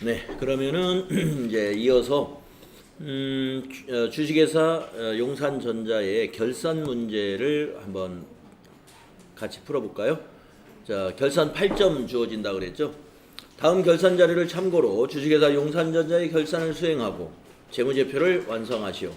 네, 그러면은 이제 이어서 주식회사 용산전자의 결산 문제를 한번 같이 풀어볼까요? 자, 결산 8점 주어진다 그랬죠? 다음 결산 자료를 참고로 주식회사 용산전자의 결산을 수행하고 재무제표를 완성하시오.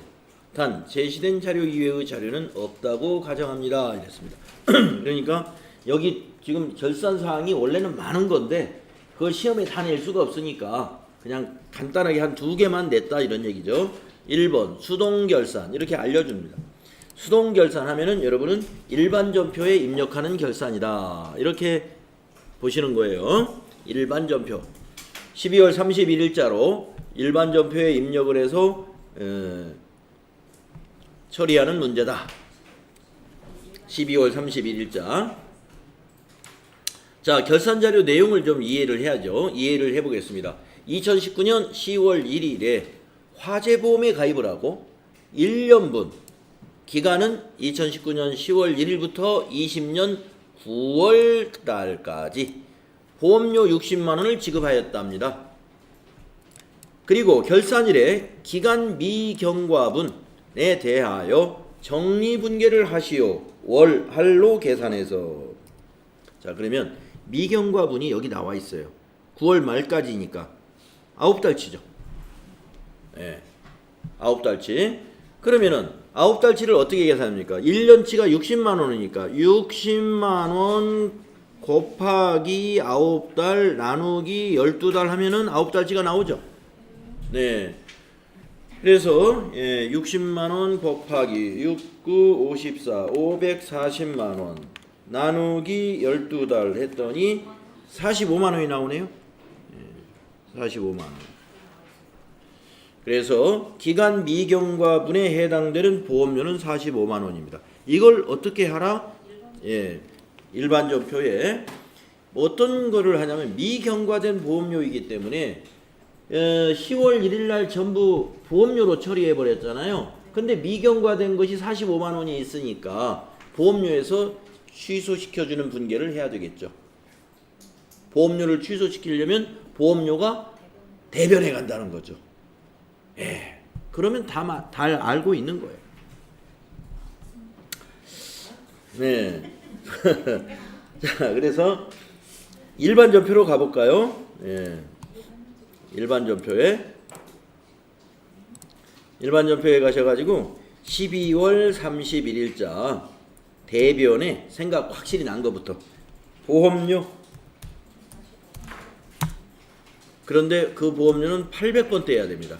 단 제시된 자료 이외의 자료는 없다고 가정합니다. 이랬습니다. 그러니까 여기 지금 결산 사항이 원래는 많은 건데 그걸 시험에 다 낼 수가 없으니까 그냥 간단하게 한 2개만 냈다 이런 얘기죠. 1번 수동결산 이렇게 알려줍니다. 수동결산 하면은 여러분은 일반전표에 입력하는 결산이다 이렇게 보시는 거예요. 일반전표 12월 31일자로 일반전표에 입력을 해서 처리하는 문제다. 12월 31일자. 자, 결산자료 내용을 좀 이해를 해야죠. 이해를 해보겠습니다. 2019년 10월 1일에 화재보험에 가입을 하고 1년분 기간은 2019년 10월 1일부터 20년 9월 달까지 보험료 60만원을 지급하였답니다. 그리고 결산일에 기간 미경과분에 대하여 정리분계를 하시오. 월 할로 계산해서. 자, 그러면 미경과분이 여기 나와 있어요. 9월 말까지니까 9달치죠. 예. 9달치. 그러면은 9달치를 어떻게 계산합니까? 1년치가 60만 원이니까 60만 원 곱하기 9달 나누기 12달 하면은 9달치가 나오죠. 네. 그래서 60만 원 곱하기 69 54 540만 원 나누기 12달 했더니 45만 원이 나오네요. 45만 원. 그래서 기간 미경과분에 해당되는 보험료는 45만 원입니다. 이걸 어떻게 하라? 일반전표에 어떤 거를 하냐면 미경과된 보험료이기 때문에 10월 1일 날 전부 보험료로 처리해 버렸잖아요. 근데 미경과된 것이 45만 원이 있으니까 보험료에서 취소시켜주는 분계를 해야 되겠죠. 보험료를 취소시키려면 보험료가 대변해 간다는 거죠. 그러면 다 알고 있는 거예요. 네. 자, 그래서 일반전표로 가볼까요? 일반전표에 가셔가지고 12월 31일자 대변에 생각 확실히 난 것부터 보험료. 그런데 그 보험료는 800번 떼야 됩니다.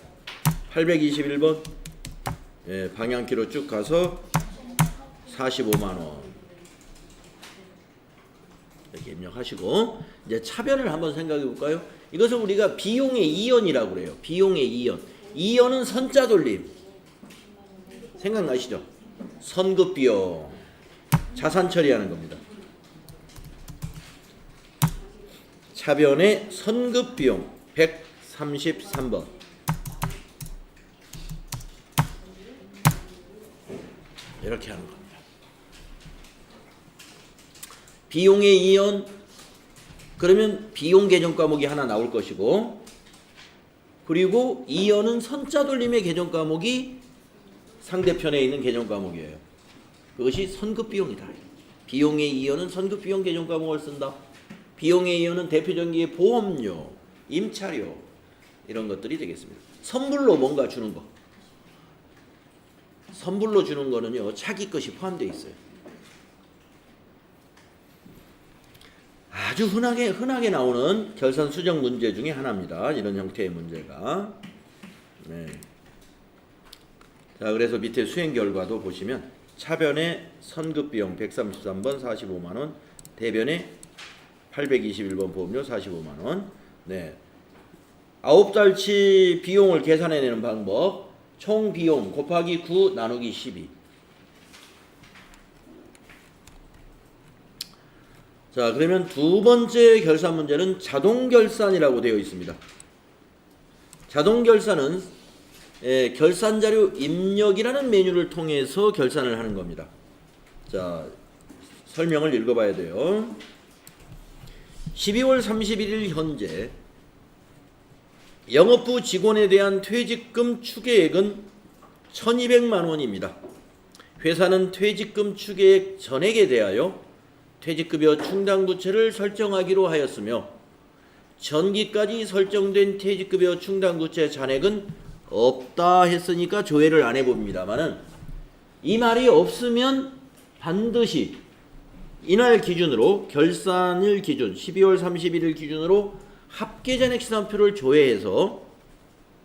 821번 방향키로 쭉 가서 45만 원 이렇게 입력하시고 이제 차변을 한번 생각해 볼까요? 이것을 우리가 비용의 이연이라고 그래요. 비용의 이연. 이연은 선자 돌림. 생각나시죠? 선급비용. 자산 처리하는 겁니다. 차변의 선급비용 133번. 이렇게 하는 겁니다. 비용의 이연. 그러면 비용 계정 과목이 하나 나올 것이고, 그리고 이연은 선자 돌림의 계정 과목이 상대편에 있는 계정 과목이에요. 그것이 선급비용이다. 비용의 이연은 선급비용 계정 과목을 쓴다. 비용의 이연은 대표전기의 보험료, 임차료 이런 것들이 되겠습니다. 선불로 뭔가 주는 거. 선불로 주는 거는요, 차기 것이 포함되어 있어요. 아주 흔하게 나오는 결산 수정 문제 중에 하나입니다. 이런 형태의 문제가. 네. 자, 그래서 밑에 수행 결과도 보시면 차변에 선급비용 133번 45만 원, 대변에 821번 보험료 45만 원. 네. 9달치 비용을 계산해내는 방법. 총 비용 곱하기 9 나누기 12. 자, 그러면 두 번째 결산 문제는 자동결산이라고 되어 있습니다. 자동결산은 결산자료 입력이라는 메뉴를 통해서 결산을 하는 겁니다. 자, 설명을 읽어봐야 돼요. 12월 31일 현재 영업부 직원에 대한 퇴직금 추계액은 1,200만 원입니다. 회사는 퇴직금 추계액 전액에 대하여 퇴직급여 충당부채를 설정하기로 하였으며 전기까지 설정된 퇴직급여 충당부채 잔액은 없다 했으니까 조회를 안 해봅니다만은 이 말이 없으면 반드시 이날 기준으로 결산일 기준 12월 31일 기준으로 합계잔액 시산표를 조회해서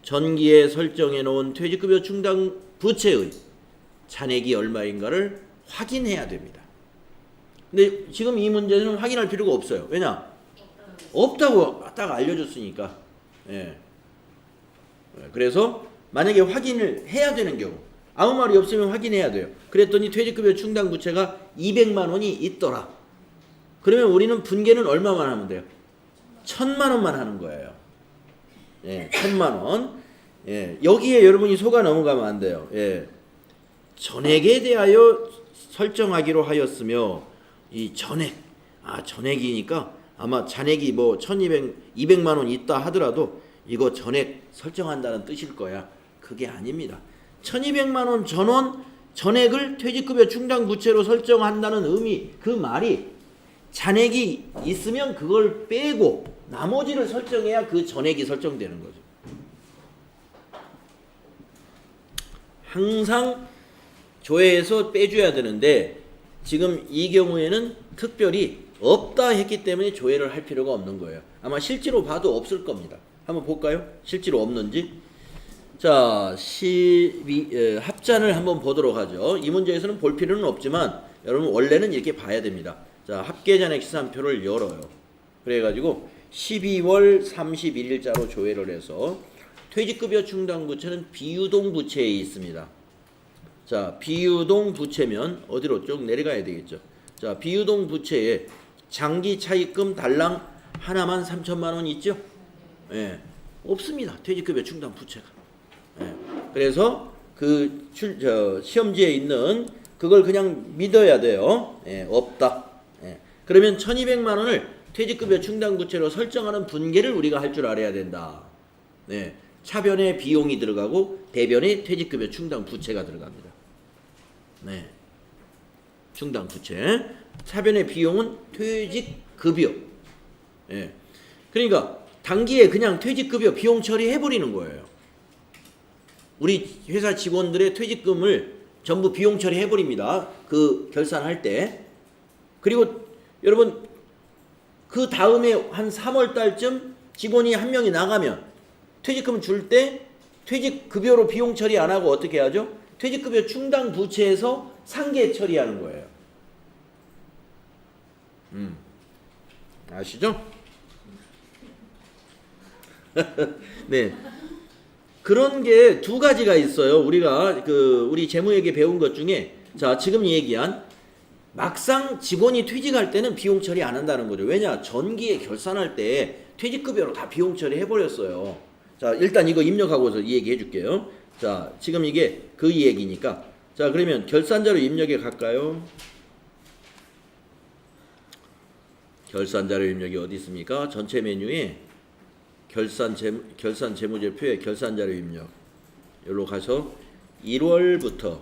전기에 설정해 놓은 퇴직급여 충당 부채의 잔액이 얼마인가를 확인해야 됩니다. 근데 지금 이 문제는 확인할 필요가 없어요. 왜냐? 없다고 딱 알려줬으니까. 예. 그래서 만약에 확인을 해야 되는 경우 아무 말이 없으면 확인해야 돼요. 그랬더니 퇴직급여 충당 부채가 200만 원이 있더라. 그러면 우리는 분계는 얼마만 하면 돼요? 1,000만 원만 하는 거예요. 예, 1,000만 원. 예, 여기에 여러분이 속아 넘어가면 안 돼요. 예. 전액에 대하여 설정하기로 하였으며 이 전액, 전액이니까 아마 잔액이 뭐 200만 원 있다 하더라도 이거 전액 설정한다는 뜻일 거야. 그게 아닙니다. 1,200만 원 전원 전액을 퇴직급여 충당 부채로 설정한다는 의미, 그 말이 잔액이 있으면 그걸 빼고 나머지를 설정해야 그 전액이 설정되는 거죠. 항상 조회해서 빼줘야 되는데 지금 이 경우에는 특별히 없다 했기 때문에 조회를 할 필요가 없는 거예요. 아마 실제로 봐도 없을 겁니다. 한번 볼까요? 실제로 없는지. 자, 합잔을 한번 보도록 하죠. 이 문제에서는 볼 필요는 없지만 여러분 원래는 이렇게 봐야 됩니다. 자, 합계잔액 시산표를 열어요. 그래가지고 12월 31일자로 조회를 해서 퇴직급여 충당부채는 비유동 부채에 있습니다. 자, 비유동 부채면 어디로 쭉 내려가야 되겠죠. 자, 비유동 부채에 장기 차입금 달랑 하나만 3천만 원 있죠? 예, 없습니다. 퇴직급여 충당 부채가. 예, 그래서 그 시험지에 있는 그걸 그냥 믿어야 돼요. 예, 없다. 예, 그러면 1,200만 원을 퇴직급여 충당 부채로 설정하는 분계를 우리가 할 줄 알아야 된다. 네, 차변에 비용이 들어가고 대변에 퇴직급여 충당 부채가 들어갑니다. 네, 충당 부채. 차변의 비용은 퇴직급여. 예, 그러니까 단기에 그냥 퇴직급여 비용 처리해버리는 거예요. 우리 회사 직원들의 퇴직금을 전부 비용 처리해버립니다. 그 결산할 때. 그리고 여러분 그 다음에 한 3월 달쯤 직원이 한 명이 나가면 퇴직금 줄 때 퇴직급여로 비용 처리 안 하고 어떻게 하죠? 퇴직급여 충당 부채에서 상계 처리하는 거예요. 아시죠? 네. 그런 게 두 가지가 있어요. 우리가 우리 재무회계 배운 것 중에 자, 지금 얘기한 막상 직원이 퇴직할 때는 비용 처리 안 한다는 거죠. 왜냐? 전기에 결산할 때 퇴직급여로 다 비용 처리 해버렸어요. 자, 일단 이거 입력하고서 이 얘기 해줄게요. 자, 지금 이게 그 얘기니까. 자, 그러면 결산자료 입력에 갈까요? 결산자료 입력이 어디 있습니까? 전체 메뉴에 결산 재무제표에 결산자료 입력. 여기로 가서 1월부터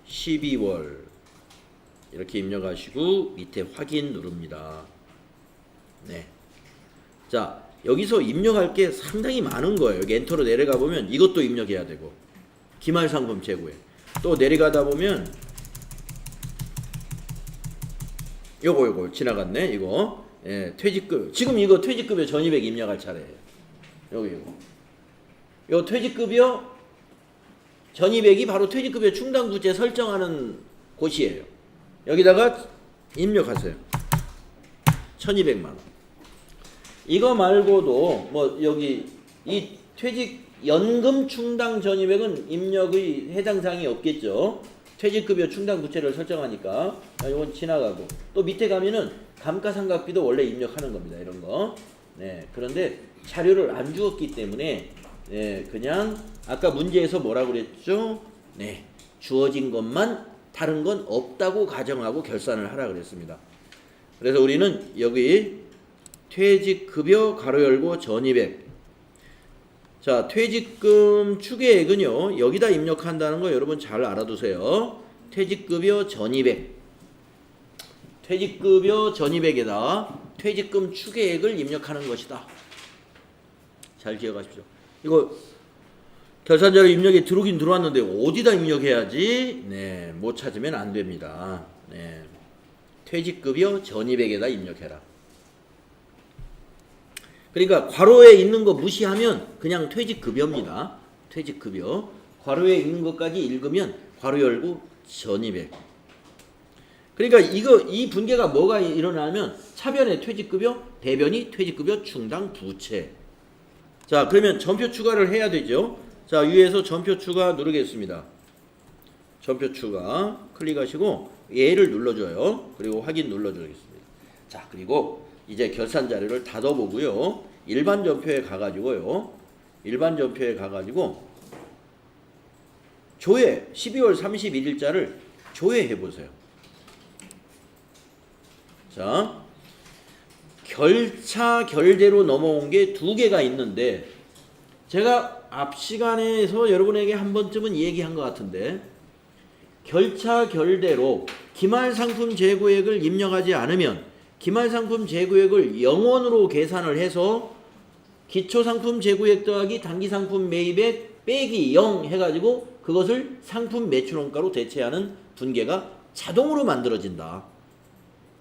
12월 이렇게 입력하시고 밑에 확인 누릅니다. 네. 자, 여기서 입력할 게 상당히 많은 거예요. 여기 엔터로 내려가 보면 이것도 입력해야 되고 기말상품 재고에 또 내려가다 보면 요거 지나갔네. 이거 예, 퇴직급 지금 이거 퇴직급여 전입액 입력할 차례예요. 여기 요 퇴직급여 전입액이 바로 퇴직급여 충당부채 설정하는 곳이에요. 여기다가 입력하세요. 1,200만 원. 이거 말고도 뭐 여기 이 퇴직연금 충당 전입액은 입력의 해당 사항이 없겠죠. 퇴직급여 충당 부채를 설정하니까 이건 지나가고 또 밑에 가면은 감가상각비도 원래 입력하는 겁니다. 이런 거. 네, 그런데 자료를 안 주었기 때문에 네, 그냥 아까 문제에서 뭐라고 그랬죠? 네, 주어진 것만 다른 건 없다고 가정하고 결산을 하라 그랬습니다. 그래서 우리는 여기 퇴직급여 가로 열고 전입액 자, 퇴직금 추계액은요. 여기다 입력한다는 거 여러분 잘 알아두세요. 퇴직급여 전입액. 퇴직급여 전입액에다 퇴직금 추계액을 입력하는 것이다. 잘 기억하십시오. 이거 결산자료 입력이 들어오긴 들어왔는데 어디다 입력해야지? 네, 못 찾으면 안 됩니다. 네. 퇴직급여 전입액에다 입력해라. 그러니까 괄호에 있는 거 무시하면 그냥 퇴직급여입니다. 퇴직급여. 괄호에 있는 것까지 읽으면 괄호 열고 전입액. 그러니까 이 분계가 뭐가 일어나면 차변에 퇴직급여, 대변이 퇴직급여 충당 부채. 자, 그러면 전표 추가를 해야 되죠. 자, 위에서 전표 추가 누르겠습니다. 전표 추가 클릭하시고 얘를 눌러줘요. 그리고 확인 눌러주겠습니다. 자, 그리고 이제 결산 자료를 닫아보고요. 일반 전표에 가가지고요. 일반 전표에 가가지고 조회 12월 31일자를 조회해 보세요. 자, 결차 결대로 넘어온 게 두 개가 있는데 제가 앞 시간에서 여러분에게 한 번쯤은 얘기한 것 같은데 결차 결대로 기말 상품 재고액을 입력하지 않으면 기말 상품 재고액을 0원으로 계산을 해서 기초 상품 재고액 더하기 단기 상품 매입액 빼기 0 해가지고 그것을 상품 매출원가로 대체하는 분계가 자동으로 만들어진다.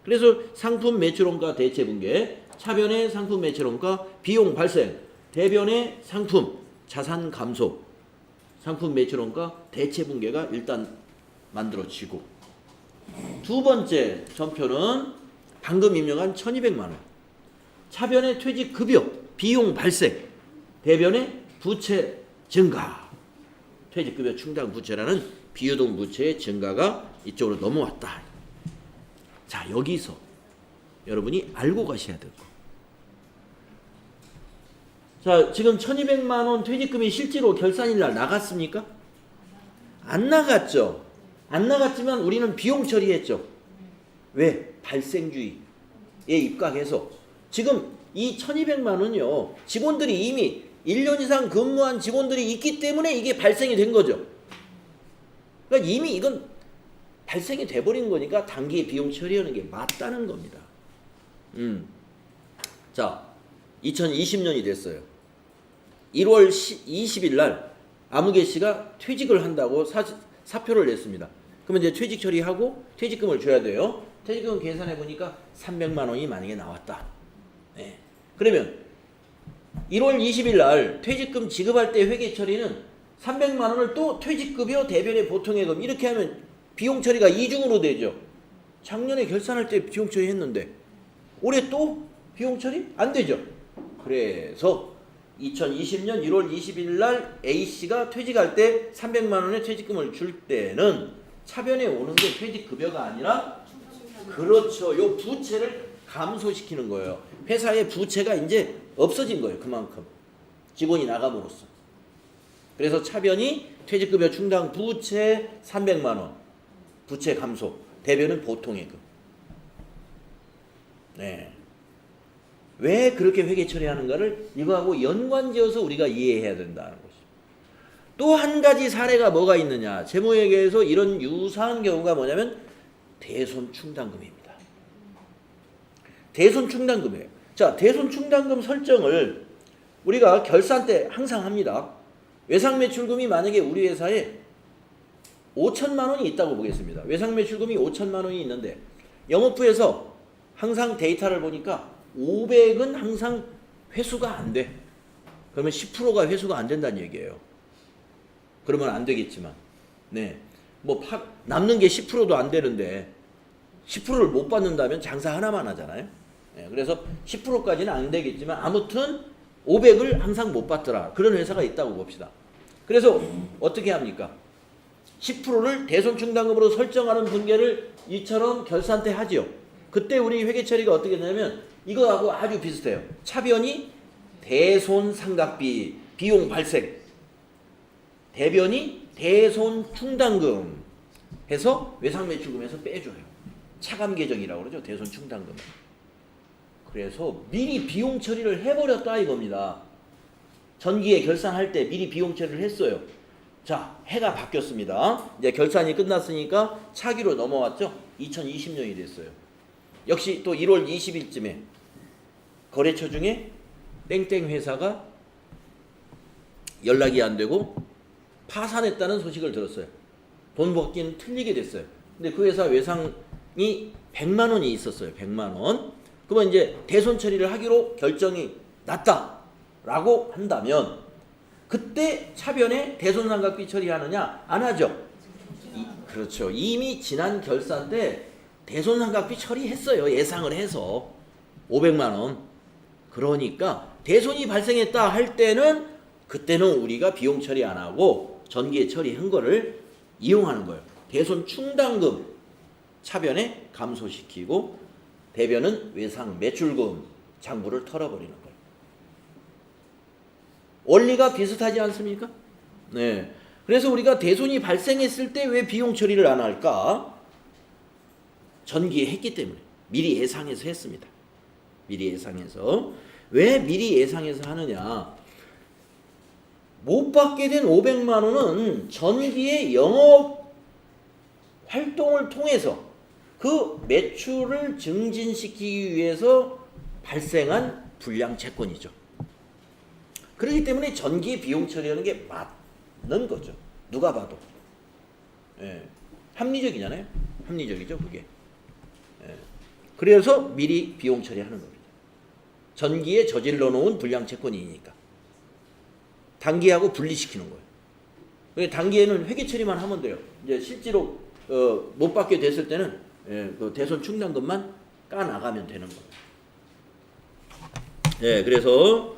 그래서 상품 매출원가 대체 분계, 차변의 상품 매출원가 비용 발생, 대변의 상품 자산 감소, 상품 매출원가 대체 분계가 일단 만들어지고, 두 번째 전표는 방금 입력한 1200만 원. 차변의 퇴직 급여, 비용 발생, 대변의 부채 증가. 퇴직 급여 충당 부채라는 비유동 부채의 증가가 이쪽으로 넘어왔다. 자, 여기서 여러분이 알고 가셔야 될 거. 자, 지금 1200만 원 퇴직금이 실제로 결산일 날 나갔습니까? 안 나갔죠. 안 나갔지만 우리는 비용 처리했죠. 왜? 발생주의에 입각해서 지금 이 1200만 원요. 직원들이 이미 1년 이상 근무한 직원들이 있기 때문에 이게 발생이 된 거죠. 그러니까 이미 이건 발생이 돼버린 거니까 단기에 비용 처리하는 게 맞다는 겁니다. 자, 2020년이 됐어요. 1월 20일 날 아무개 씨가 퇴직을 한다고 사표를 냈습니다. 그러면 이제 퇴직 처리하고 퇴직금을 줘야 돼요. 퇴직금 계산해 보니까 300만 원이 만약에 나왔다. 네. 그러면 1월 20일 날 퇴직금 지급할 때 회계 처리는 300만 원을 또 퇴직급여 대변의 보통예금 이렇게 하면 비용 처리가 이중으로 되죠. 작년에 결산할 때 비용 처리했는데 올해 또 비용 처리 안 되죠. 그래서 2020년 1월 20일 날 A씨가 퇴직할 때 300만 원의 퇴직금을 줄 때는 차변에 오는 게 퇴직급여가 아니라 그렇죠. 요 부채를 감소시키는 거예요. 회사의 부채가 이제 없어진 거예요. 그만큼 직원이 나감으로써. 그래서 차변이 퇴직급여 충당 부채 300만 원 부채 감소, 대변은 보통예금. 네. 왜 그렇게 회계 처리하는가를 이거하고 연관지어서 우리가 이해해야 된다는 것이죠. 또 한 가지 사례가 뭐가 있느냐. 재무회계에서 이런 유사한 경우가 뭐냐면 대손충당금입니다. 대손충당금이에요. 자, 대손충당금 설정을 우리가 결산 때 항상 합니다. 외상매출금이 만약에 우리 회사에 5천만 원이 있다고 보겠습니다. 외상매출금이 5천만 원이 있는데 영업부에서 항상 데이터를 보니까 500은 항상 회수가 안 돼. 그러면 10%가 회수가 안 된다는 얘기예요. 그러면 안 되겠지만, 네, 뭐 남는 게 10%도 안 되는데 10%를 못 받는다면 장사 하나만 하잖아요. 네, 그래서 10%까지는 안 되겠지만 아무튼 500을 항상 못 받더라. 그런 회사가 있다고 봅시다. 그래서 어떻게 합니까? 10%를 대손충당금으로 설정하는 분계를 이처럼 결산 때 하지요. 그때 우리 회계 처리가 어떻게 되냐면 이거하고 아주 비슷해요. 차변이 대손상각비 비용 발생, 대변이 대손충당금 해서 외상매출금에서 빼줘요. 차감계정이라고 그러죠. 대손충당금을. 그래서 미리 비용 처리를 해버렸다 이겁니다. 전기에 결산할 때 미리 비용 처리를 했어요. 자, 해가 바뀌었습니다. 이제 결산이 끝났으니까 차기로 넘어왔죠. 2020년이 됐어요. 역시 또 1월 20일쯤에 거래처 중에 땡땡 회사가 연락이 안 되고 파산했다는 소식을 들었어요. 돈 받기는 틀리게 됐어요. 근데 그 회사 외상이 100만 원이 있었어요. 100만 원. 그러면 이제 대손 처리를 하기로 결정이 났다라고 한다면 그때 차변에 대손 상각비 처리하느냐? 안 하죠. 그렇죠. 이미 지난 결산 때 대손 상각비 처리했어요. 예상을 해서 500만 원. 그러니까 대손이 발생했다 할 때는 그때는 우리가 비용 처리 안 하고 전기에 처리한 거를 이용하는 거예요. 대손 충당금 차변에 감소시키고 대변은 외상 매출금 장부를 털어버리는 거예요. 원리가 비슷하지 않습니까? 네. 그래서 우리가 대손이 발생했을 때 왜 비용 처리를 안 할까? 전기에 했기 때문에 미리 예상해서 했습니다. 미리 예상해서. 왜 미리 예상해서 하느냐? 못 받게 된 500만 원은 전기의 영업 활동을 통해서 그 매출을 증진시키기 위해서 발생한 불량 채권이죠. 그렇기 때문에 전기 비용 처리하는 게 맞는 거죠. 누가 봐도. 예. 합리적이잖아요. 합리적이죠, 그게. 예. 그래서 미리 비용 처리하는 겁니다. 전기에 저질러 놓은 불량 채권이니까. 단기하고 분리시키는 거예요. 단기에는 회계 처리만 하면 돼요. 이제 실제로 못 받게 됐을 때는 그 대손 충당금만 까나가면 되는 거예요. 예, 그래서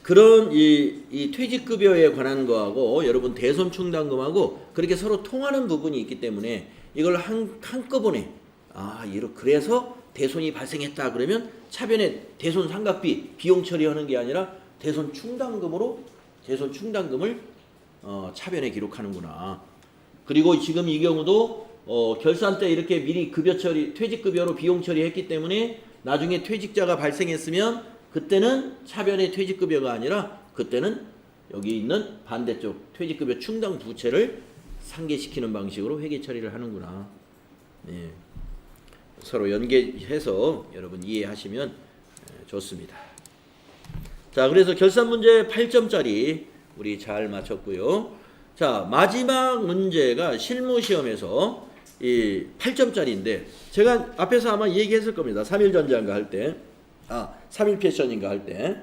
그런 이 퇴직급여에 관한 거하고 여러분 대손 충당금하고 그렇게 서로 통하는 부분이 있기 때문에 이걸 한꺼번에 그래서 대손이 발생했다 그러면 차변에 대손 상각비 비용 처리하는 게 아니라 대손 충당금을 차변에 기록하는구나. 그리고 지금 이 경우도 결산 때 이렇게 미리 급여 처리, 퇴직급여로 비용 처리했기 때문에 나중에 퇴직자가 발생했으면 그때는 차변의 퇴직급여가 아니라 그때는 여기 있는 반대쪽 퇴직급여 충당 부채를 상계시키는 방식으로 회계 처리를 하는구나. 네. 서로 연계해서 여러분 이해하시면 좋습니다. 자, 그래서 결산 문제 8점짜리 우리 잘 맞췄고요. 자, 마지막 문제가 실무시험에서 이 8점짜리인데 제가 앞에서 아마 얘기했을 겁니다. 3일전자인가 할 때, 3일 패션인가 할 때,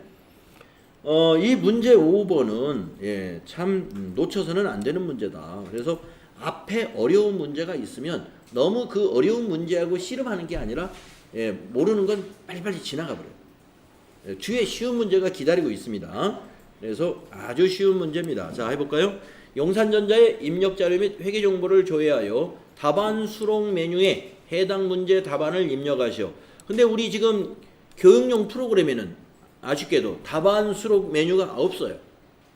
이 문제 5번은 참 놓쳐서는 안 되는 문제다. 그래서 앞에 어려운 문제가 있으면 너무 그 어려운 문제하고 씨름하는 게 아니라 모르는 건 빨리빨리 지나가 버려요. 뒤에 쉬운 문제가 기다리고 있습니다. 그래서 아주 쉬운 문제입니다. 자, 해볼까요? 용산전자의 입력자료 및 회계정보를 조회하여 답안 수록 메뉴에 해당 문제 답안을 입력하시오. 근데 우리 지금 교육용 프로그램에는 아쉽게도 답안 수록 메뉴가 없어요.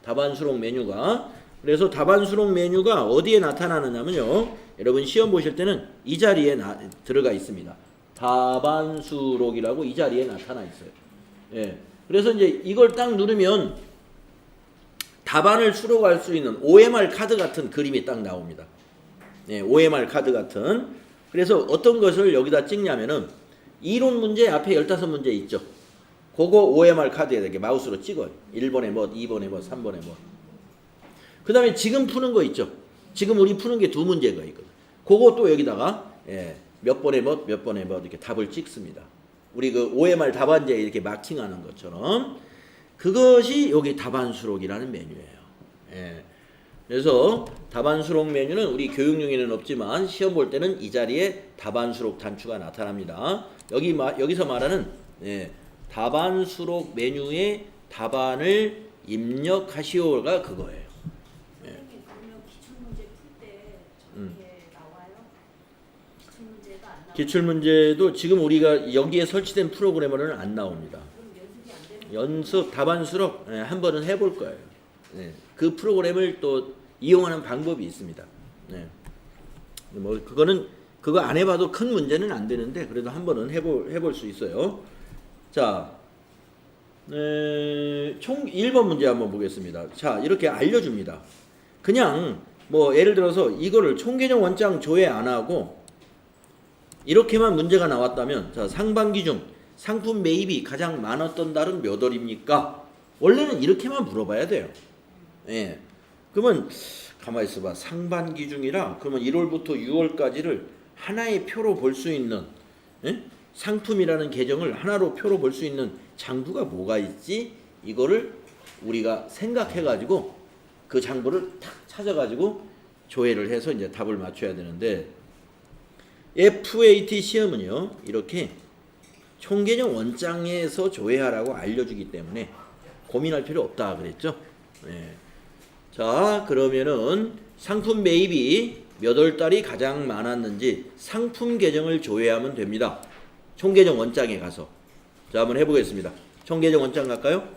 답안 수록 메뉴가. 그래서 답안 수록 메뉴가 어디에 나타나느냐면요. 여러분 시험 보실 때는 이 자리에 들어가 있습니다. 답안 수록이라고 이 자리에 나타나 있어요. 예. 그래서 이제 이걸 딱 누르면 답안을 수록할 수 있는 OMR 카드 같은 그림이 딱 나옵니다. 예, OMR 카드 같은. 그래서 어떤 것을 여기다 찍냐면은 이론 문제 앞에 15문제 있죠. 그거 OMR 카드에 이렇게 마우스로 찍어요. 1번에 뭐, 2번에 뭐, 3번에 뭐. 그 다음에 지금 푸는 거 있죠. 지금 우리 푸는 게 2문제가 있거든. 그거 또 여기다가 몇 번에 뭐, 몇 번에 뭐 이렇게 답을 찍습니다. 우리 그 OMR 답안지에 이렇게 마킹하는 것처럼 그것이 여기 답안 수록이라는 메뉴예요. 예. 그래서 답안 수록 메뉴는 우리 교육용에는 없지만 시험 볼 때는 이 자리에 답안 수록 단추가 나타납니다. 여기서 말하는 답안 수록 메뉴에 답안을 입력하시오가 그거예요. 선생님, 그러면 기출문제 풀 때 저게 나와요? 기출문제가 안 나와요? 기출문제도 지금 우리가 여기에 설치된 프로그램으로는 안 나옵니다. 그럼 연습이 안 되는 연습 답안 수록 한 번은 해볼 거예요. 그 프로그램을 또 이용하는 방법이 있습니다. 뭐 그거 안 해봐도 큰 문제는 안 되는데 그래도 한 번은 해볼 수 있어요. 자, 총 1번 문제 한번 보겠습니다. 자, 이렇게 알려줍니다. 그냥 뭐 예를 들어서 이거를 총계정 원장 조회 안 하고 이렇게만 문제가 나왔다면, 자, 상반기 중 상품 매입이 가장 많았던 달은 몇 월입니까? 원래는 이렇게만 물어봐야 돼요. 예. 그러면 가만히 있어봐. 상반기 중이라 그러면 1월부터 6월까지를 하나의 표로 볼 수 있는, 예? 상품이라는 계정을 하나로 표로 볼 수 있는 장부가 뭐가 있지? 이거를 우리가 생각해가지고 그 장부를 탁 찾아가지고 조회를 해서 이제 답을 맞춰야 되는데, FAT 시험은요 이렇게 총계정 원장에서 조회하라고 알려주기 때문에 고민할 필요 없다 그랬죠. 예. 자, 그러면은 상품 매입이 몇 월 달이 가장 많았는지 상품 계정을 조회하면 됩니다. 총계정 원장에 가서. 자, 한번 해보겠습니다. 총계정 원장 갈까요?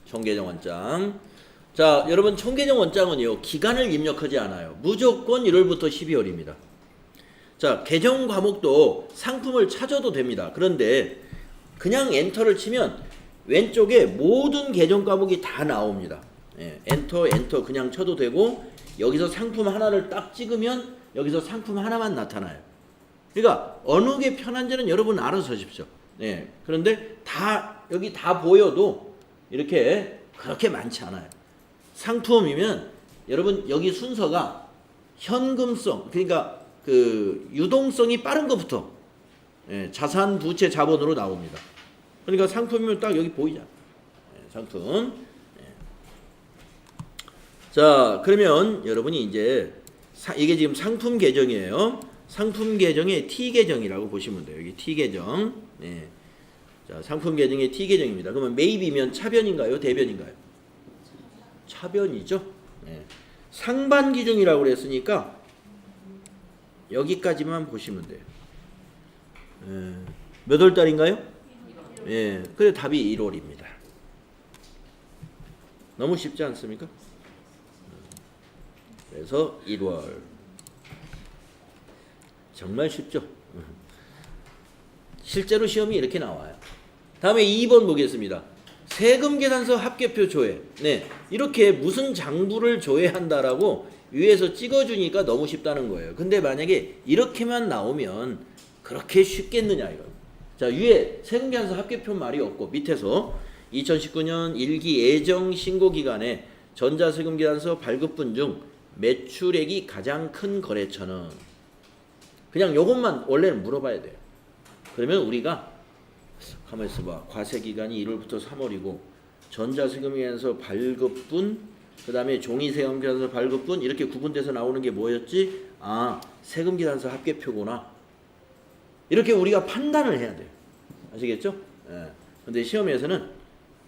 총계정 원장. 자, 여러분, 총계정 원장은요 기간을 입력하지 않아요. 무조건 1월부터 12월입니다. 자, 계정 과목도 상품을 찾아도 됩니다. 그런데 그냥 엔터를 치면 왼쪽에 모든 계정 과목이 다 나옵니다. 예, 엔터 그냥 쳐도 되고, 여기서 상품 하나를 딱 찍으면 여기서 상품 하나만 나타나요. 그러니까 어느 게 편한지는 여러분 알아서 하십시오. 예, 그런데 다 여기 다 보여도 이렇게 그렇게 많지 않아요. 상품이면 여러분 여기 순서가 현금성, 그러니까 그 유동성이 빠른 것부터, 예, 자산, 부채, 자본으로 나옵니다. 그러니까 상품이면 딱 여기 보이잖아. 예, 상품. 예. 자, 그러면 여러분이 이제 이게 지금 상품 계정이에요. 상품 계정의 T 계정이라고 보시면 돼요. 여기 T 계정. 예. 자, 상품 계정의 T 계정입니다. 그러면 매입이면 차변인가요? 대변인가요? 차변이죠. 예. 상반기 중이라고 그랬으니까 여기까지만 보시면 돼요. 예. 몇 월 달인가요? 예. 그래 답이 1월입니다. 너무 쉽지 않습니까? 그래서 1월. 정말 쉽죠? 실제로 시험이 이렇게 나와요. 다음에 2번 보겠습니다. 세금 계산서 합계표 조회. 네, 이렇게 무슨 장부를 조회한다라고 위에서 찍어주니까 너무 쉽다는 거예요. 근데 만약에 이렇게만 나오면 그렇게 쉽겠느냐 이거. 자, 위에 세금 계산서 합계표 말이 없고 밑에서 2019년 1기 예정 신고 기간에 전자세금 계산서 발급분 중 매출액이 가장 큰 거래처는, 그냥 요것만 원래는 물어봐야 돼요. 그러면 우리가 가만히 있어봐. 과세기간이 1월부터 3월이고 전자세금계산서 발급분, 그 다음에 종이세금계산서 발급분, 이렇게 구분돼서 나오는 게 뭐였지? 아, 세금계산서 합계표구나. 이렇게 우리가 판단을 해야 돼요. 아시겠죠? 예. 근데 시험에서는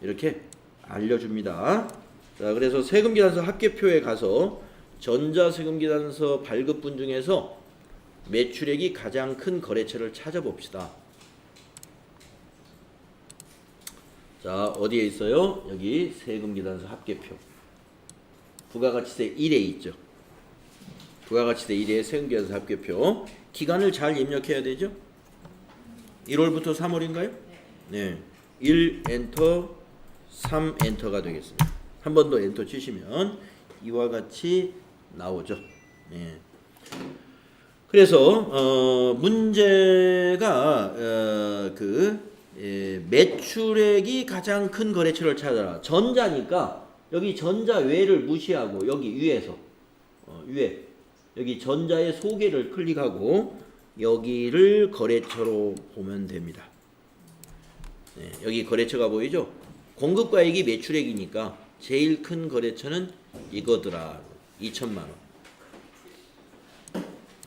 이렇게 알려줍니다. 자, 그래서 세금계산서 합계표에 가서 전자세금계산서 발급분 중에서 매출액이 가장 큰 거래처를 찾아봅시다. 자, 어디에 있어요? 여기 세금계산서 합계표. 부가가치세 1에 있죠. 부가가치세 1에 세금계산서 합계표. 기간을 잘 입력해야 되죠. 1월부터 3월인가요? 네. 1 엔터, 3 엔터가 되겠습니다. 한 번 더 엔터 치시면 이와 같이 나오죠. 네. 그래서 문제가 매출액이 가장 큰 거래처를 찾아라. 전자니까 여기 전자 외를 무시하고 여기 위에서 위에 여기 전자의 소개를 클릭하고 여기를 거래처로 보면 됩니다. 네, 여기 거래처가 보이죠? 공급가액이 매출액이니까 제일 큰 거래처는 이거더라. 2천만 원.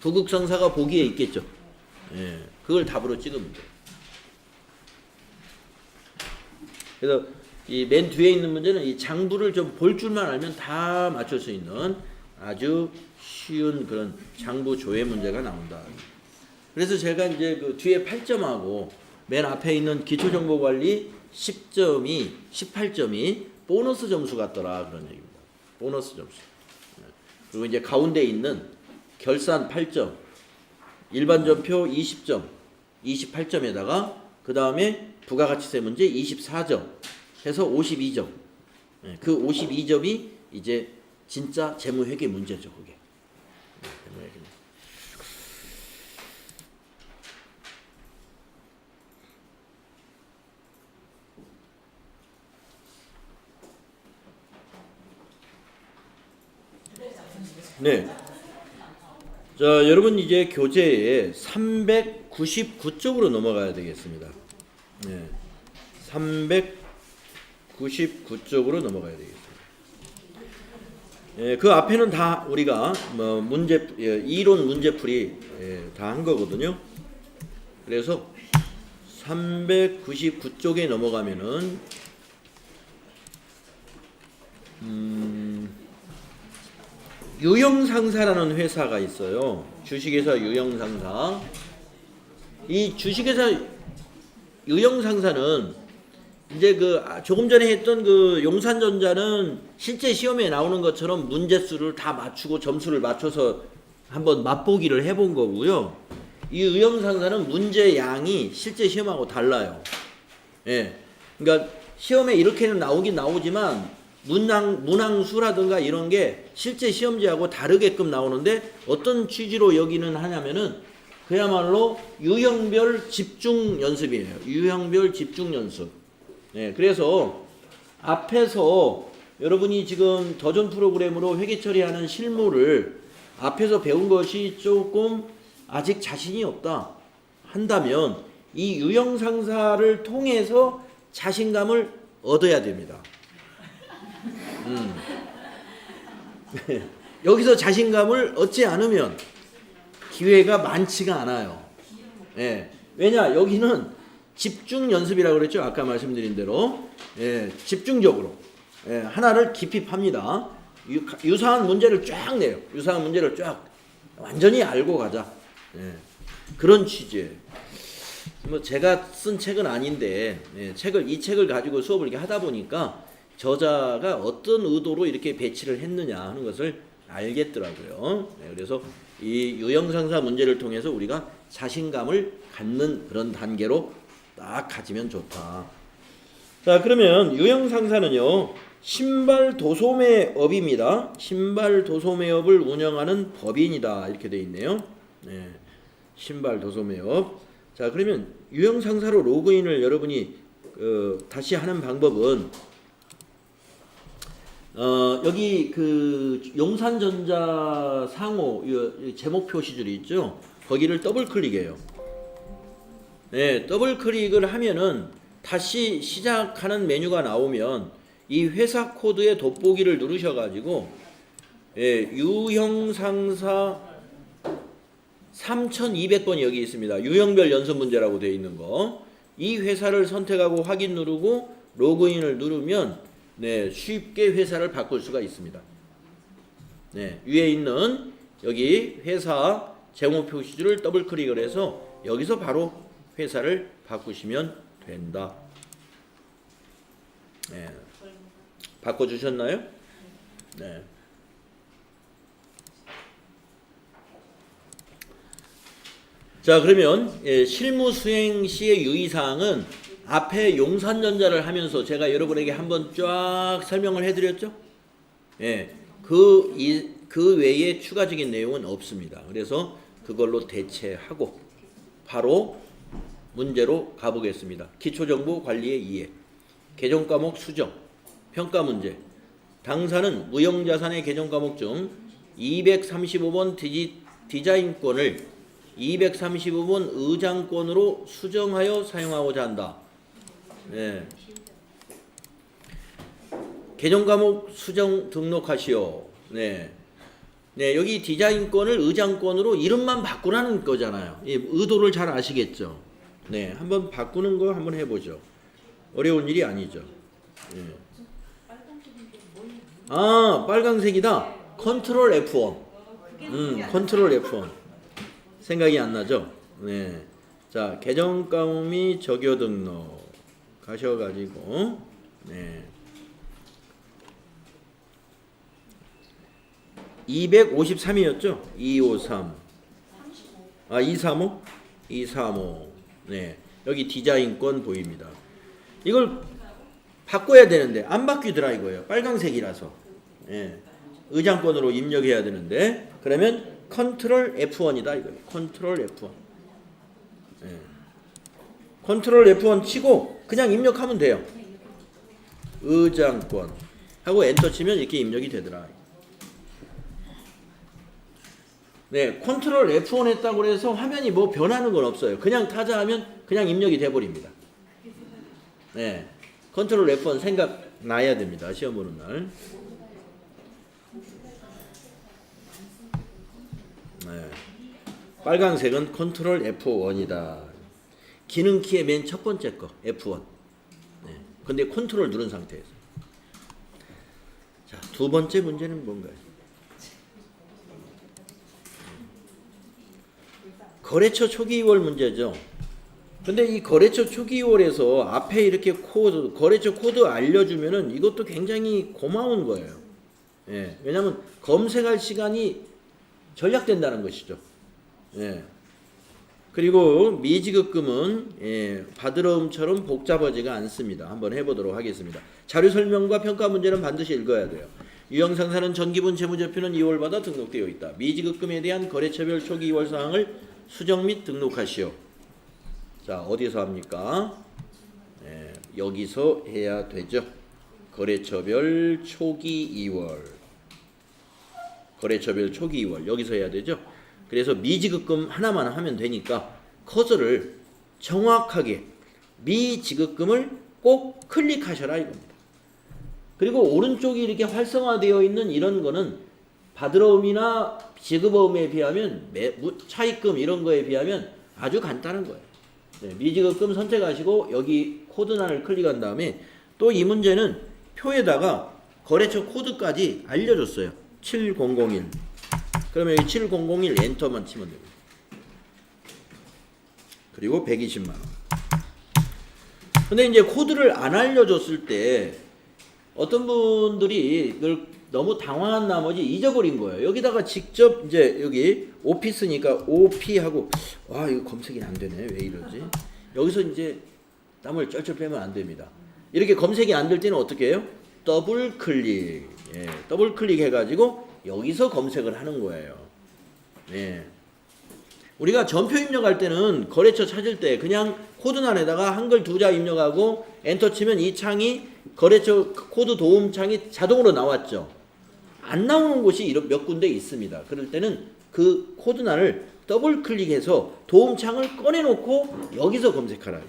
부국성사가 보기에 있겠죠. 예, 그걸 답으로 찍으면 돼요. 그래서 이 맨 뒤에 있는 문제는 이 장부를 좀 볼 줄만 알면 다 맞출 수 있는 아주 쉬운 그런 장부 조회 문제가 나온다. 그래서 제가 이제 그 뒤에 8점하고 맨 앞에 있는 기초정보관리 10점이 18점이 보너스 점수 같더라 그런 얘기입니다. 보너스 점수. 그리고 이제 가운데 있는 결산 8점, 일반전표 20점, 28점에다가 그 다음에 부가가치세 문제 24점 해서 52점. 그 52점이 이제 진짜 재무회계 문제죠, 그게. 재무회계. 네. 자, 여러분 이제 교재에 399쪽으로 넘어가야 되겠습니다. 네. 399쪽으로 넘어가야 되겠습니다. 예, 그 앞에는 다 우리가 뭐 문제 이론 문제풀이 다 한 거거든요. 그래서 399쪽에 넘어가면은 유형상사라는 회사가 있어요. 주식회사 유형상사. 이 주식회사 유형상사는 이제 그 조금 전에 했던 그 용산전자는 실제 시험에 나오는 것처럼 문제수를 다 맞추고 점수를 맞춰서 한번 맛보기를 해본 거고요. 이 유형상사는 문제 양이 실제 시험하고 달라요. 예. 그러니까 시험에 이렇게는 나오긴 나오지만 문항수라든가 이런 게 실제 시험지하고 다르게끔 나오는데 어떤 취지로 여기는 하냐면은 그야말로 유형별 집중 연습이에요. 유형별 집중 연습. 네, 그래서 앞에서 여러분이 지금 더전 프로그램으로 회계 처리하는 실무를 앞에서 배운 것이 조금 아직 자신이 없다 한다면 이 유형상사를 통해서 자신감을 얻어야 됩니다. 여기서 자신감을 얻지 않으면 기회가 많지가 않아요. 예. 왜냐 여기는 집중 연습이라고 그랬죠. 아까 말씀드린 대로 집중적으로 하나를 깊이 팝니다. 유사한 문제를 쫙 내요. 유사한 문제를 쫙 완전히 알고 가자. 그런 취지예요. 뭐 제가 쓴 책은 아닌데 이 책을 가지고 수업을 이렇게 하다 보니까 저자가 어떤 의도로 이렇게 배치를 했느냐 하는 것을 알겠더라고요. 그래서 이 유형상사 문제를 통해서 우리가 자신감을 갖는 그런 단계로 딱 가지면 좋다. 자, 그러면 유형상사는요, 신발도소매업입니다. 신발도소매업을 운영하는 법인이다. 이렇게 되어 있네요. 네, 신발도소매업. 자, 그러면 유형상사로 로그인을 여러분이 다시 하는 방법은 여기 그 용산전자 상호 제목 표시줄이 있죠. 거기를 더블 클릭해요. 네, 더블 클릭을 하면은 다시 시작하는 메뉴가 나오면 이 회사 코드의 돋보기를 누르셔가지고 유형상사 3200번이 여기 있습니다. 유형별 연습 문제라고 되어 있는 거. 이 회사를 선택하고 확인 누르고 로그인을 누르면 쉽게 회사를 바꿀 수가 있습니다. 위에 있는 여기 회사 제목 표시줄을 더블 클릭을 해서 여기서 바로 회사를 바꾸시면 된다. 바꿔주셨나요? 네. 자, 그러면 실무 수행 시의 유의사항은 앞에 용산전자를 하면서 제가 여러분에게 한번 쫙 설명을 해드렸죠? 그 외에 추가적인 내용은 없습니다. 그래서 그걸로 대체하고 바로 문제로 가보겠습니다. 기초정보 관리의 이해, 계정과목 수정, 평가 문제. 당사는 무형자산의 계정과목 중 235번 디자인권을 235번 의장권으로 수정하여 사용하고자 한다. 계정과목 수정 등록하시오. 여기 디자인권을 의장권으로 이름만 바꾸라는 거잖아요. 의도를 잘 아시겠죠? 한번 바꾸는 거 한번 해보죠. 어려운 일이 아니죠. 아, 빨강색이다. 컨트롤 F1. 컨트롤 F1. 생각이 안 나죠? 자, 계정과목 및 적요 등록 가셔가지고 253이었죠? 253. 아, 235? 235. 네, 여기 디자인권 보입니다. 이걸 바꿔야 되는데 안 바뀌더라 이거예요. 빨강색이라서. 예, 의장권으로 입력해야 되는데 그러면 컨트롤 F1이다 이거예요. 컨트롤 F1. 예. 컨트롤 F1 치고 그냥 입력하면 돼요. 의장권 하고 엔터 치면 이렇게 입력이 되더라. 네, 컨트롤 F1 했다고 해서 화면이 뭐 변하는 건 없어요. 그냥 타자하면 그냥 입력이 돼 버립니다. 네, 컨트롤 F1 생각나야 됩니다. 시험 보는 날. 네, 빨강색은 컨트롤 F1이다. 기능키의 맨 첫 번째 거 F1. 네, 근데 컨트롤 누른 상태에서. 자, 두 번째 문제는 뭔가요? 거래처 초기 2월 문제죠. 근데 이 거래처 초기 2월에서 앞에 이렇게 코드, 거래처 코드 알려주면은 이것도 굉장히 고마운 거예요. 예, 왜냐하면 검색할 시간이 절약된다는 것이죠. 예. 그리고 미지급금은 예, 바드러움처럼 복잡하지가 않습니다. 한번 해보도록 하겠습니다. 자료 설명과 평가 문제는 반드시 읽어야 돼요. 유형상사는 전기분 재무제표는 2월마다 등록되어 있다. 미지급금에 대한 거래처별 초기 2월 사항을 수정 및 등록하시오. 자, 어디서 합니까? 네, 여기서 해야 되죠. 거래처별 초기 2월. 거래처별 초기 2월. 여기서 해야 되죠. 그래서 미지급금 하나만 하면 되니까 커서를 정확하게 미지급금을 꼭 클릭하셔라 이겁니다. 그리고 오른쪽이 이렇게 활성화되어 있는 이런 거는 바드러움이나 지급어음에 비하면 차입금 이런 거에 비하면 아주 간단한 거예요. 네, 미지급금 선택하시고 여기 코드란을 클릭한 다음에 또 이 문제는 표에다가 거래처 코드까지 알려줬어요. 7001. 그러면 여기 7001 엔터만 치면 됩니다. 그리고 120만 원. 근데 이제 코드를 안 알려줬을 때 어떤 분들이 그걸 너무 당황한 나머지 잊어버린 거예요. 여기다가 직접 이제 여기 오피스니까 OP하고 와 이거 검색이 안 되네. 왜 이러지? 여기서 이제 땀을 쩔쩔 빼면 안 됩니다. 이렇게 검색이 안 될 때는 어떻게 해요? 더블 클릭. 예, 더블 클릭 해가지고 여기서 검색을 하는 거예요. 예. 우리가 전표 입력할 때는 거래처 찾을 때 그냥 코드란에다가 한글 2자 입력하고 엔터 치면 이 창이 거래처 코드 도움 창이 자동으로 나왔죠. 안 나오는 곳이 몇 군데 있습니다. 그럴 때는 그 코드란을 더블 클릭해서 도움 창을 꺼내놓고 여기서 검색하라.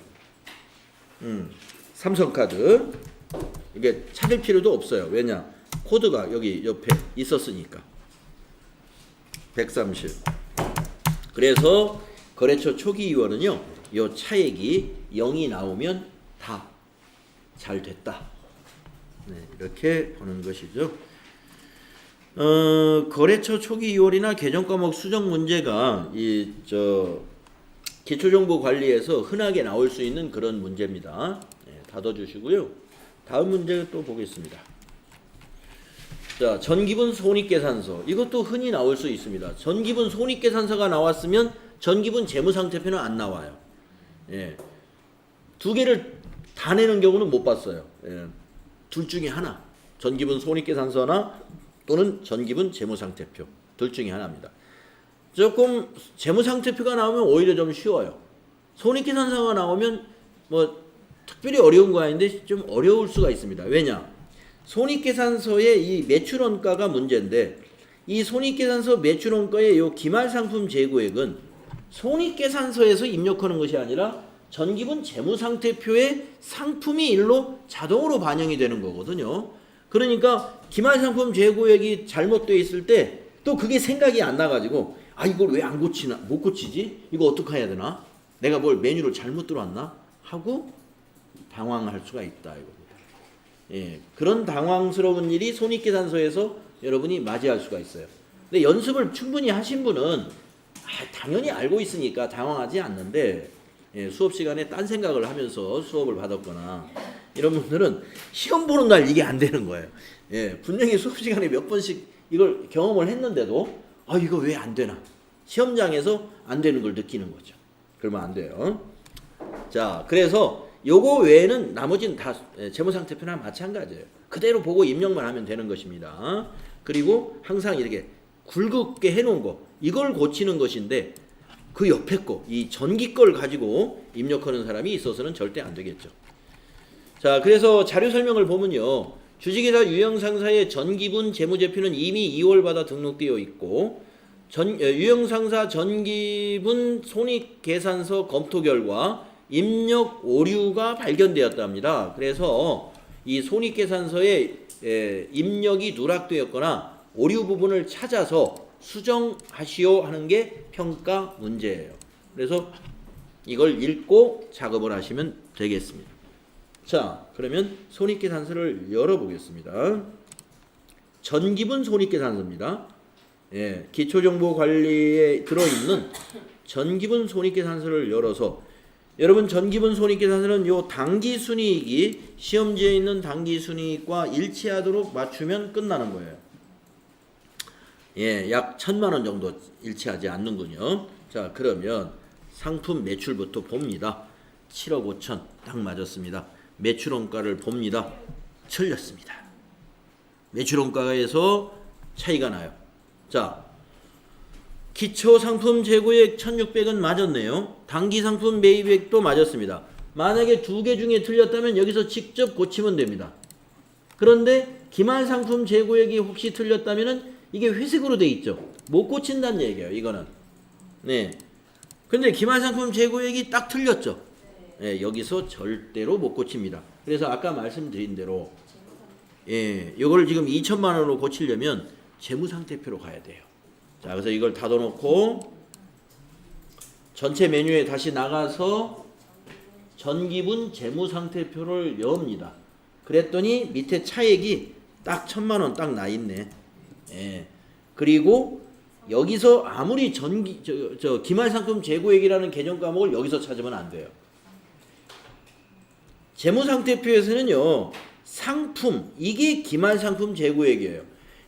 삼성카드 이게 찾을 필요도 없어요. 왜냐? 코드가 여기 옆에 있었으니까. 130. 그래서 거래처 초기 2월은요. 이 차액이 0이 나오면 다 잘 됐다. 네, 이렇게 보는 것이죠. 거래처 초기 2월이나 계정과목 수정 문제가 기초정보관리에서 흔하게 나올 수 있는 그런 문제입니다. 네, 닫아주시고요. 다음 문제 또 보겠습니다. 자, 전기분 손익계산서. 이것도 흔히 나올 수 있습니다. 전기분 손익계산서가 나왔으면 전기분 재무상태표는 안 나와요. 예. 두 개를 다 내는 경우는 못 봤어요. 예. 둘 중에 하나. 전기분 손익계산서나 또는 전기분 재무상태표. 둘 중에 하나입니다. 조금 재무상태표가 나오면 오히려 좀 쉬워요. 손익계산서가 나오면 뭐 특별히 어려운 거 아닌데 좀 어려울 수가 있습니다. 왜냐? 손익계산서의 이 매출원가가 문제인데 이 손익계산서 매출원가의 요 기말상품 재고액은 손익계산서에서 입력하는 것이 아니라 전기분 재무상태표에 상품이 일로 자동으로 반영이 되는 거거든요. 그러니까 기말상품 재고액이 잘못되어 있을 때 또 그게 생각이 안 나가지고 아 이걸 왜 안 고치나 못 고치지? 이거 어떻게 해야 되나? 내가 뭘 메뉴를 잘못 들어왔나? 하고 당황할 수가 있다 이겁니다. 예, 그런 당황스러운 일이 손익계산서에서 여러분이 맞이할 수가 있어요. 근데 연습을 충분히 하신 분은 당연히 알고 있으니까 당황하지 않는데 예, 수업 시간에 딴 생각을 하면서 수업을 받았거나 이런 분들은 시험 보는 날 이게 안 되는 거예요. 예, 분명히 수업 시간에 몇 번씩 이걸 경험을 했는데도 아 이거 왜 안 되나? 시험장에서 안 되는 걸 느끼는 거죠. 그러면 안 돼요. 자, 그래서 요거 외에는 나머지는 다 재무상태표나 마찬가지예요. 그대로 보고 입력만 하면 되는 것입니다. 그리고 항상 이렇게 굵게 해놓은 거 이걸 고치는 것인데 그 옆에 거 이 전기 걸 가지고 입력하는 사람이 있어서는 절대 안 되겠죠. 자, 그래서 자료 설명을 보면요. 주식회사 유형상사의 전기분 재무제표는 이미 2월받아 등록되어 있고 유형상사 전기분 손익계산서 검토 결과 입력 오류가 발견되었답니다. 그래서 이 손익계산서에 입력이 누락되었거나 오류 부분을 찾아서 수정하시오 하는 게 평가 문제예요. 그래서 이걸 읽고 작업을 하시면 되겠습니다. 자, 그러면 손익계산서를 열어보겠습니다. 전기분 손익계산서입니다. 기초정보관리에 들어있는 전기분 손익계산서를 열어서 여러분 전기분 손익계산서는 요 당기순이익이 시험지에 있는 당기순이익과 일치하도록 맞추면 끝나는 거예요. 약 1,000만 원 정도 일치하지 않는군요. 자, 그러면 상품 매출부터 봅니다. 7억 5천 딱 맞았습니다. 매출원가를 봅니다. 틀렸습니다. 매출원가에서 차이가 나요. 자, 기초상품 재고액 1,600은 맞았네요. 당기상품 매입액도 맞았습니다. 만약에 두 개 중에 틀렸다면 여기서 직접 고치면 됩니다. 그런데 기말상품 재고액이 혹시 틀렸다면 이게 회색으로 돼 있죠. 못 고친다는 얘기예요. 이거는. 네. 근데 기말상품 재고액이 딱 틀렸죠. 네, 여기서 절대로 못 고칩니다. 그래서 아까 말씀드린 대로 이걸 지금 2천만 원으로 고치려면 재무상태표로 가야 돼요. 자, 그래서 이걸 닫아놓고 전체 메뉴에 다시 나가서 전기분 재무상태표를 엽니다. 그랬더니 밑에 차액이 딱 1,000만 원 딱 나 있네. 그리고 여기서 아무리 기말상품 재고액이라는 개념 과목을 여기서 찾으면 안 돼요. 재무상태표에서는요, 상품, 이게 기말상품 재고액이에요.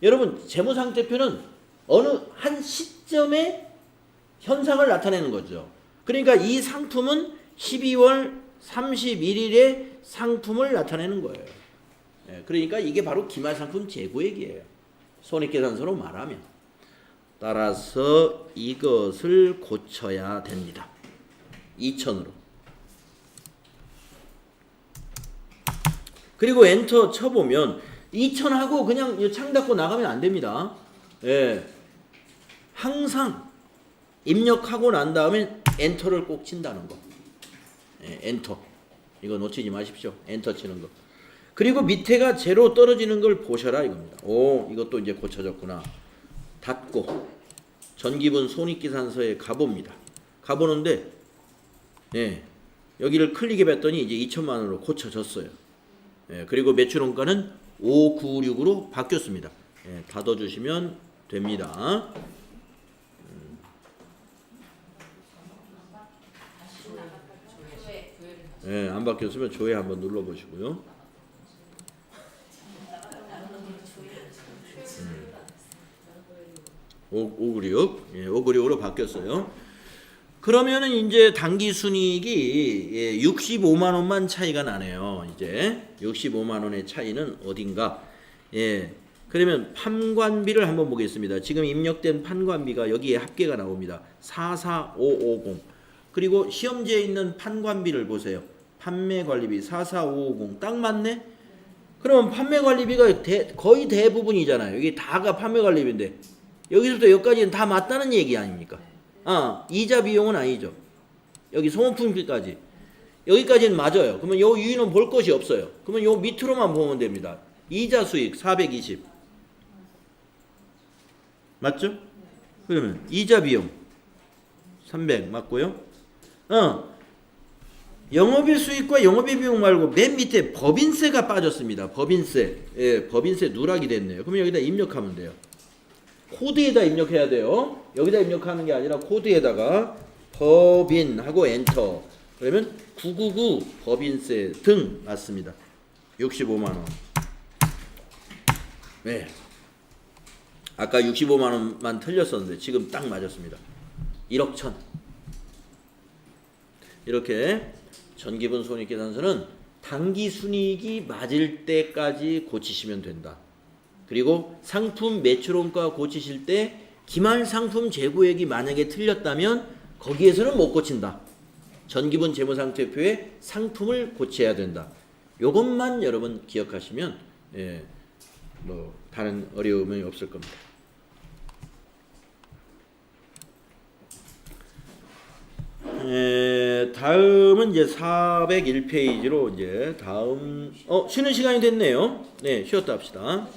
여러분, 재무상태표는 어느 한 시점에 현상을 나타내는 거죠. 그러니까 이 상품은 12월 31일에 상품을 나타내는 거예요. 그러니까 이게 바로 기말상품 재고액이에요. 손익계산서로 말하면. 따라서 이것을 고쳐야 됩니다. 2천으로. 그리고 엔터 쳐보면 2천하고 그냥 창 닫고 나가면 안 됩니다. 항상 입력하고 난 다음에 엔터를 꼭 친다는 거. 엔터. 이거 놓치지 마십시오. 엔터 치는 거. 그리고 밑에가 제로 떨어지는 걸 보셔라 이겁니다. 오, 이것도 이제 고쳐졌구나. 닫고 전기분 손익계산서에 가봅니다. 가보는데 여기를 클릭해봤더니 이제 2천만 원으로 고쳐졌어요. 그리고 매출원가는 596으로 바뀌었습니다. 닫아주시면 됩니다. 안 바뀌었으면 조회 한번 눌러보시고요. 596으로 바뀌었어요. 그러면은 이제 당기순이익이 65만 원만 차이가 나네요. 이제 65만 원의 차이는 어딘가? 그러면 판관비를 한번 보겠습니다. 지금 입력된 판관비가 여기에 합계가 나옵니다. 44550. 그리고 시험지에 있는 판관비를 보세요. 판매관리비 44550 딱 맞네? 그러면 판매관리비가 거의 대부분이잖아요. 여기 다가 판매관리비인데 여기서부터 여기까지는 다 맞다는 얘기 아닙니까? 이자 비용은 아니죠. 여기 소모품비까지. 여기까지는 맞아요. 그러면 요 위는 볼 것이 없어요. 그러면 요 밑으로만 보면 됩니다. 이자 수익 420. 맞죠? 그러면 이자 비용 300 맞고요. 영업일 수익과 영업일 비용 말고 맨 밑에 법인세가 빠졌습니다. 법인세. 법인세 누락이 됐네요. 그러면 여기다 입력하면 돼요. 코드에다 입력해야 돼요. 여기다 입력하는 게 아니라 코드에다가 법인하고 엔터. 그러면 999 법인세 등 맞습니다. 65만 원. 아까 65만 원만 틀렸었는데 지금 딱 맞았습니다. 1억 1천. 이렇게 전기분 손익계산서는 당기 순이익이 맞을 때까지 고치시면 된다. 그리고 상품 매출원가 고치실 때 기말 상품 재고액이 만약에 틀렸다면 거기에서는 못 고친다. 전기분 재무상태표에 상품을 고쳐야 된다. 요것만 여러분 기억하시면 뭐 다른 어려움이 없을 겁니다. 다음은 이제 401페이지로 이제 다음 쉬는 시간이 됐네요. 네, 쉬었다 합시다.